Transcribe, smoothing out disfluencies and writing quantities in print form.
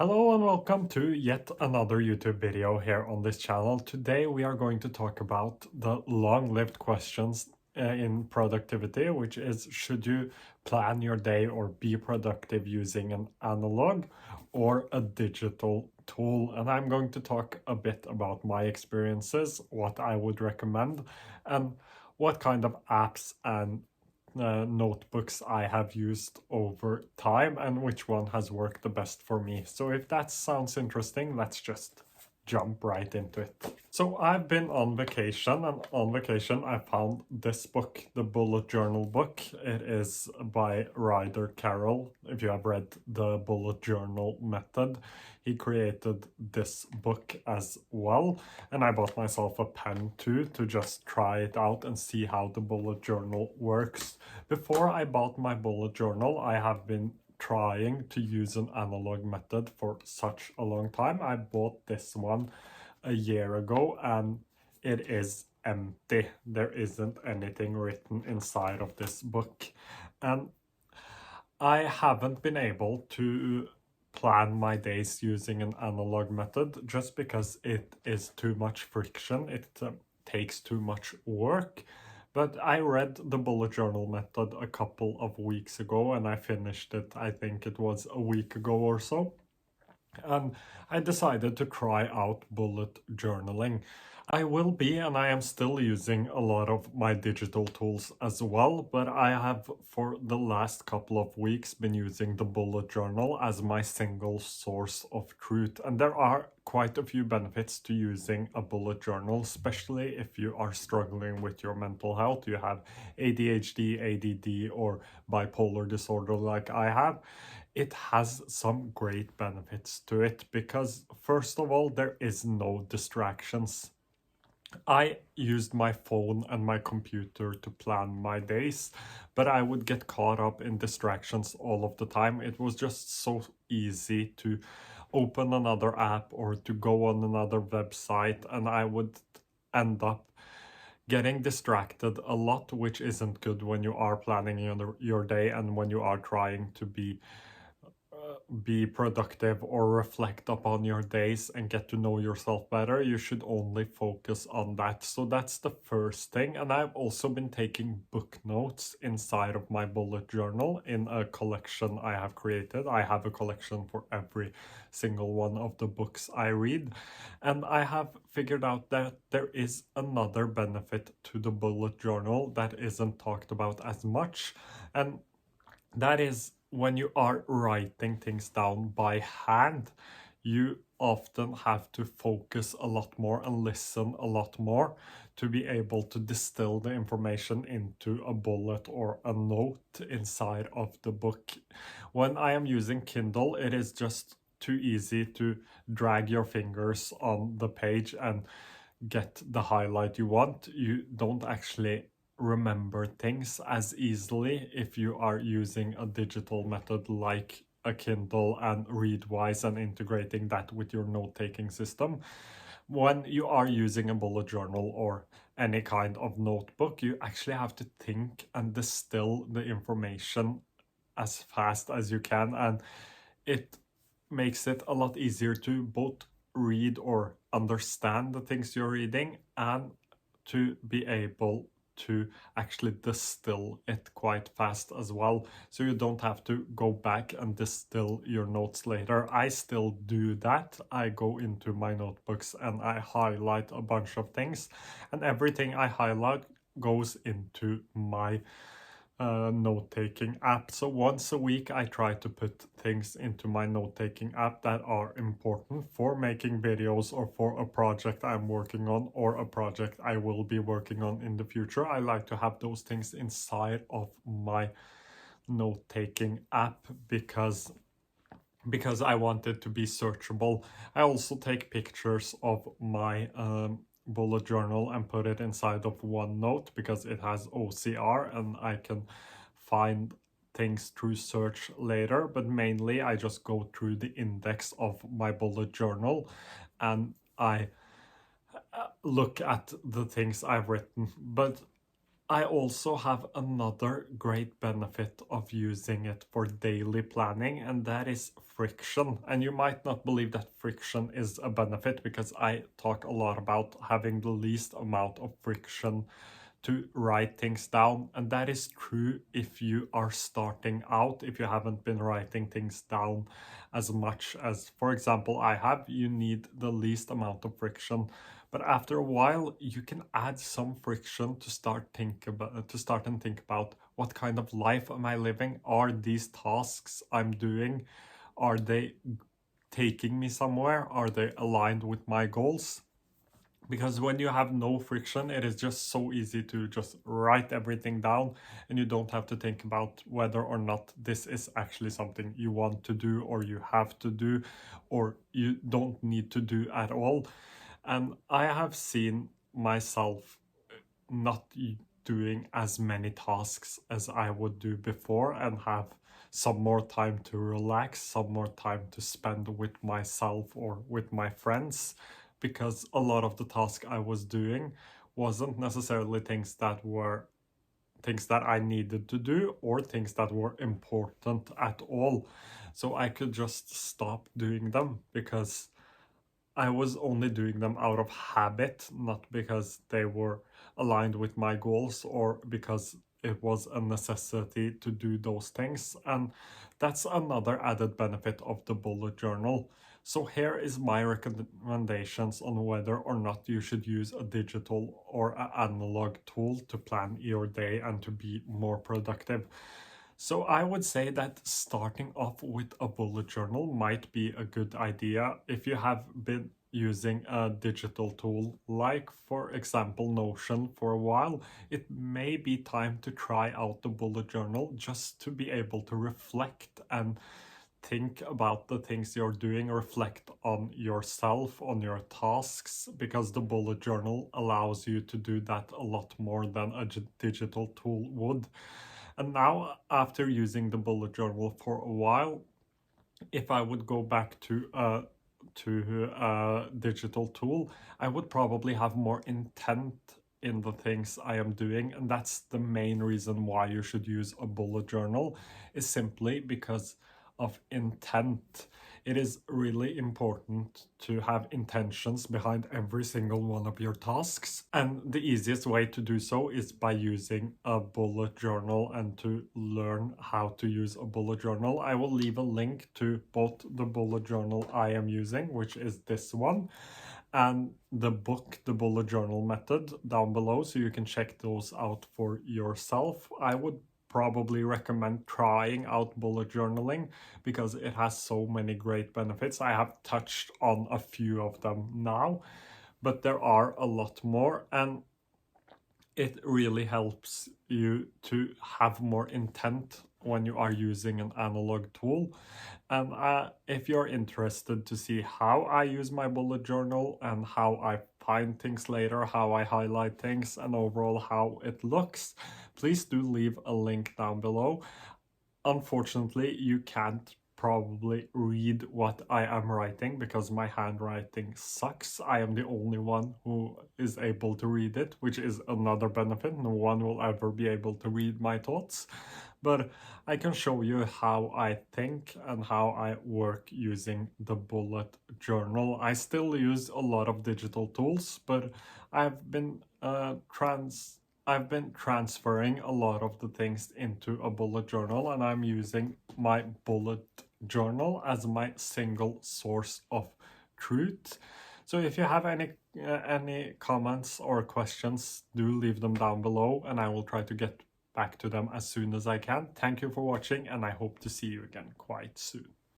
Hello and welcome to yet another YouTube video here on this channel. Today we are going to talk about the long-lived questions in productivity, which is, should you plan your day or be productive using an analog or a digital tool? And I'm going to talk a bit about my experiences, what I would recommend, and what kind of apps and notebooks I have used over time and which one has worked the best for me. So if that sounds interesting, let's just jump right into it. So I've been on vacation, and on vacation I found this book, the bullet journal book. It is by Ryder Carroll. If you have read the bullet journal method, he created this book as well. And I bought myself a pen too to just try it out and see how the bullet journal works. Before I bought my bullet journal, I have been trying to use an analog method for such a long time. I bought this one a year ago and it is empty. There isn't anything written inside of this book. And I haven't been able to plan my days using an analog method just because it is too much friction. It takes too much work. But I read the bullet journal method a couple of weeks ago and I finished it, I think it was a week ago or so. And I decided to try out bullet journaling. I will be, and I am still using a lot of my digital tools as well, but I have for the last couple of weeks been using the bullet journal as my single source of truth. And there are quite a few benefits to using a bullet journal, especially if you are struggling with your mental health. You have ADHD, ADD, or bipolar disorder like I have. It has some great benefits to it because, first of all, there is no distractions. I used my phone and my computer to plan my days, but I would get caught up in distractions all of the time. It was just so easy to open another app or to go on another website, and I would end up getting distracted a lot, which isn't good when you are planning your day and when you are trying to be productive or reflect upon your days and get to know yourself better. You should only focus on that. So that's the first thing. And I've also been taking book notes inside of my bullet journal in a collection I have created. I have a collection for every single one of the books I read. And I have figured out that there is another benefit to the bullet journal that isn't talked about as much. And that is, when you are writing things down by hand, you often have to focus a lot more and listen a lot more to be able to distill the information into a bullet or a note inside of the book. When I am using Kindle, it is just too easy to drag your fingers on the page and get the highlight you want. You don't actually remember things as easily if you are using a digital method like a Kindle and Readwise and integrating that with your note-taking system. When you are using a bullet journal or any kind of notebook, you actually have to think and distill the information as fast as you can, and it makes it a lot easier to both read or understand the things you're reading and to be able to actually distill it quite fast as well, so you don't have to go back and distill your notes later. I still do that. I go into my notebooks and I highlight a bunch of things, and everything I highlight goes into my note-taking app. So once a week I try to put things into my note-taking app that are important for making videos or for a project I'm working on or a project I will be working on in the future. I like to have those things inside of my note-taking app because I want it to be searchable. I also take pictures of my bullet journal and put it inside of OneNote because it has OCR and I can find things through search later, but mainly I just go through the index of my bullet journal and I look at the things I've written. But I also have another great benefit of using it for daily planning, and that is friction. And you might not believe that friction is a benefit, because I talk a lot about having the least amount of friction to write things down. And that is true if you are starting out, if you haven't been writing things down as much as, for example, I have. You need the least amount of friction. But after a while, you can add some friction to start and think about, what kind of life am I living? Are these tasks I'm doing, are they taking me somewhere? Are they aligned with my goals? Because when you have no friction, it is just so easy to just write everything down, and you don't have to think about whether or not this is actually something you want to do, or you have to do, or you don't need to do at all. And I have seen myself not doing as many tasks as I would do before, and have some more time to relax, some more time to spend with myself or with my friends, because a lot of the tasks I was doing wasn't necessarily things that I needed to do, or things that were important at all. So I could just stop doing them, because I was only doing them out of habit, not because they were aligned with my goals, or because it was a necessity to do those things. And that's another added benefit of the bullet journal. So here is my recommendations on whether or not you should use a digital or an analog tool to plan your day and to be more productive. So I would say that starting off with a bullet journal might be a good idea if you have been using a digital tool, like for example Notion, for a while. It may be time to try out the bullet journal, just to be able to reflect and think about the things you're doing, reflect on yourself, on your tasks, because the bullet journal allows you to do that a lot more than a digital tool would. And now, after using the bullet journal for a while, if I would go back to a digital tool, I would probably have more intent in the things I am doing. And that's the main reason why you should use a bullet journal, is simply because of intent. It is really important to have intentions behind every single one of your tasks. And the easiest way to do so is by using a bullet journal. And to learn how to use a bullet journal, I will leave a link to both the bullet journal I am using, which is this one, and the book, The Bullet Journal Method, down below, so you can check those out for yourself. I would probably recommend trying out bullet journaling, because it has so many great benefits. I have touched on a few of them now, but there are a lot more, and it really helps you to have more intent when you are using an analog tool. And if you're interested to see how I use my bullet journal, and how I find things later, how I highlight things, and overall how it looks, please do leave a link down below. Unfortunately, you can't probably read what I am writing, because my handwriting sucks. I am the only one who is able to read it, which is another benefit. No one will ever be able to read my thoughts. But I can show you how I think and how I work using the bullet journal. I still use a lot of digital tools, but I've been transferring a lot of the things into a bullet journal, and I'm using my bullet journal as my single source of truth. So if you have any comments or questions, do leave them down below, and I will try to get back to them as soon as I can. Thank you for watching, and I hope to see you again quite soon.